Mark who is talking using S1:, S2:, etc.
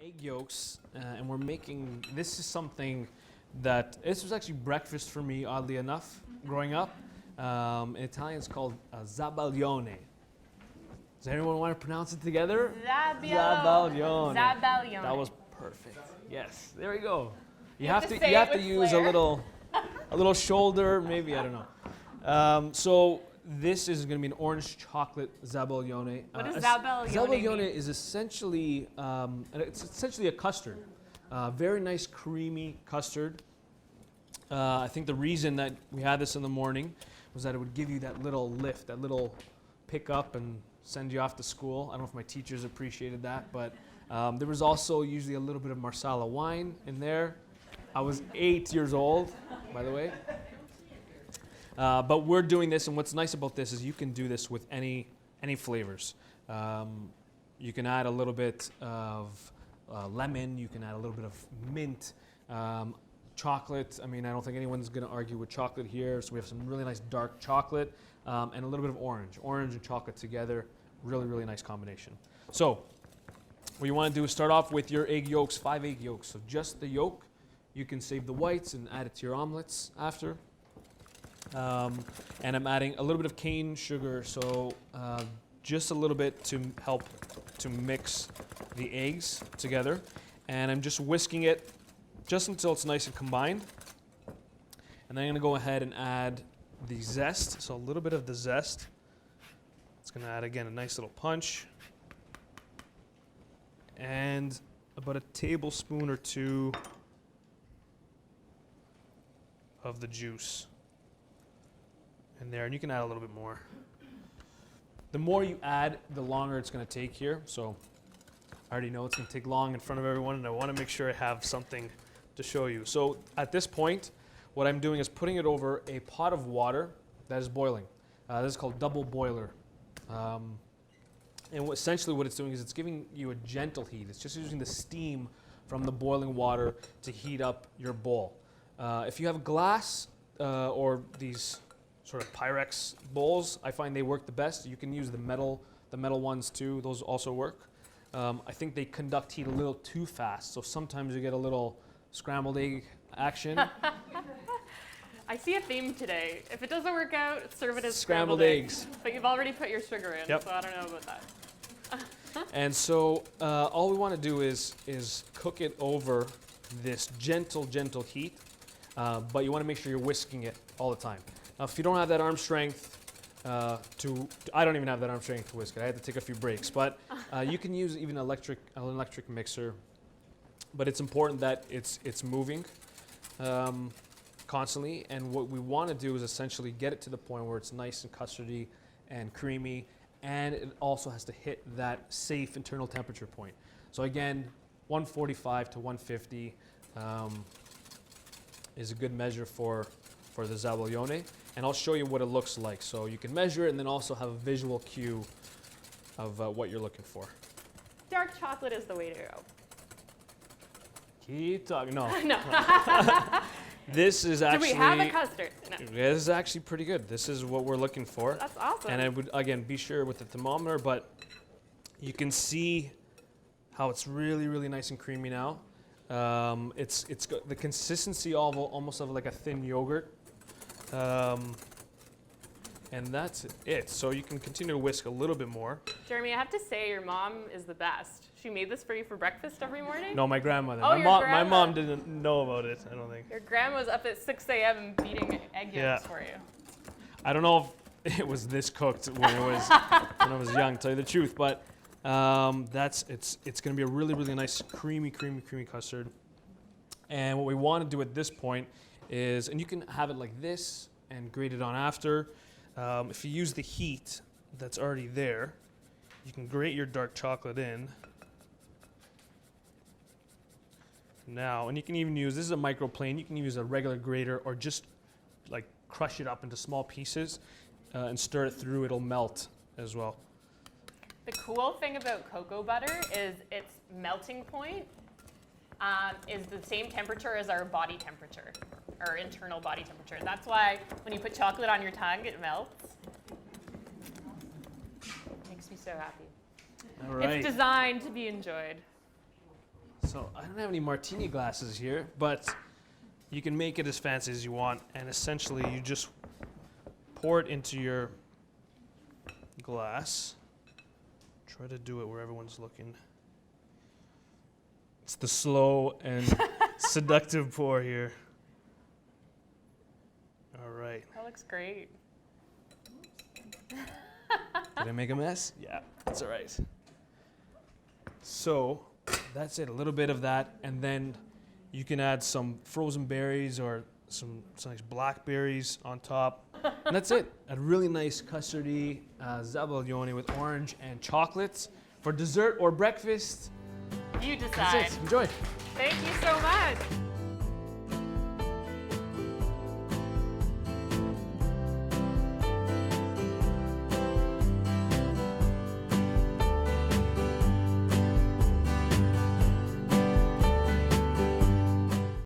S1: egg yolks, and we're making, this is something that, this was actually breakfast for me, oddly enough, growing up. In Italian it's called Zabaglione. Does anyone want to pronounce it together? Zabaglione.
S2: Zabaglione.
S1: That was perfect. Yes, there we go. You
S2: have
S1: have
S2: to
S1: to,
S2: say
S1: you
S2: it
S1: have to
S2: with
S1: use
S2: flair.
S1: a little shoulder, maybe, I don't know. So this is going to be an orange chocolate Zabaglione.
S2: What does Zabaglione mean?
S1: Zabaglione is essentially, it's essentially a custard. Very nice creamy custard. I think the reason that we had this in the morning was that it would give you that little lift, that little pick up and send you off to school. I don't know if my teachers appreciated that, but there was also usually a little bit of Marsala wine in there. I was 8 years old, by the way. But we're doing this, and what's nice about this is you can do this with any flavors. You can add a little bit of lemon, you can add a little bit of mint, chocolate. I mean, I don't think anyone's going to argue with chocolate here. So we have some really nice dark chocolate and a little bit of orange. Orange and chocolate together, really, really nice combination. So what you want to do is start off with your egg yolks, 5 egg yolks. So just the yolk. You can save the whites and add it to your omelets after. And I'm adding a little bit of cane sugar, so just a little bit to help to mix the eggs together. And I'm just whisking it just until it's nice and combined. And then I'm going to go ahead and add the zest, so a little bit of the zest. It's going to add, again, a nice little punch. And about a tablespoon or 2 of the juice in there, and you can add a little bit more. The more you add, the longer it's going to take here. So I already know it's going to take long in front of everyone, and I want to make sure I have something to show you. So at this point, what I'm doing is putting it over a pot of water that is boiling. This is called double boiler. And essentially what it's doing is it's giving you a gentle heat. It's just using the steam from the boiling water to heat up your bowl. If you have glass or these sort of Pyrex bowls, I find they work the best. You can use the metal ones too. Those also work. I think they conduct heat a little too fast, so sometimes you get a little scrambled egg action.
S2: I see a theme today. If it doesn't work out, serve it as
S1: Scrambled eggs.
S2: But you've already put your sugar in,
S1: Yep.
S2: so I don't know about that.
S1: And so all we want to do is cook it over this gentle heat, but you want to make sure you're whisking it all the time. Now, if you don't have that arm strength I don't even have that arm strength to whisk it. I had to take a few breaks, but you can use even an electric mixer. But it's important that it's moving constantly, and what we want to do is essentially get it to the point where it's nice and custardy and creamy, and it also has to hit that safe internal temperature point. So again, 145 to 150 is a good measure for the Zabaglione, and I'll show you what it looks like. So you can measure it and then also have a visual cue of what you're looking for.
S2: Dark chocolate is the way to go.
S1: Keep talking. No.
S2: No.
S1: This is actually.
S2: Do we have a custard? No.
S1: This is actually pretty good. This is what we're looking for.
S2: That's awesome.
S1: And I would, again, be sure with the thermometer, but you can see how it's really, really nice and creamy now. It's got the consistency of almost of like a thin yogurt. And that's it. So you can continue to whisk a little bit more.
S2: Jeremy, I have to say your mom is the best. She made this for you for breakfast every morning?
S1: No, my grandmother.
S2: Oh,
S1: My mom didn't know about it, I don't think.
S2: Your grandma's up at 6 a.m. beating egg yolks for you.
S1: I don't know if it was this cooked when I was young, to tell you the truth, but it's going to be a really, really nice creamy custard. And what we want to do at this point is, and you can have it like this and grate it on after. If you use the heat that's already there, you can grate your dark chocolate in. Now, and you can even use, this is a microplane, you can use a regular grater or just like crush it up into small pieces and stir it through, it'll melt as well.
S2: The cool thing about cocoa butter is its melting point is the same temperature as our body temperature, our internal body temperature. That's why when you put chocolate on your tongue, it melts. Makes me so happy.
S1: All right.
S2: It's designed to be enjoyed.
S1: So I don't have any martini glasses here, but you can make it as fancy as you want, and essentially you just pour it into your glass. Try to do it where everyone's looking. It's the slow and seductive pour here. All right.
S2: That looks great.
S1: Did I make a mess? Yeah, that's all right. So that's it, a little bit of that, and then you can add some frozen berries or some nice blackberries on top. And that's it, a really nice custardy Zabaglione with orange and chocolates for dessert or breakfast.
S2: You
S1: That's
S2: decide.
S1: it, enjoy.
S2: Thank you so much.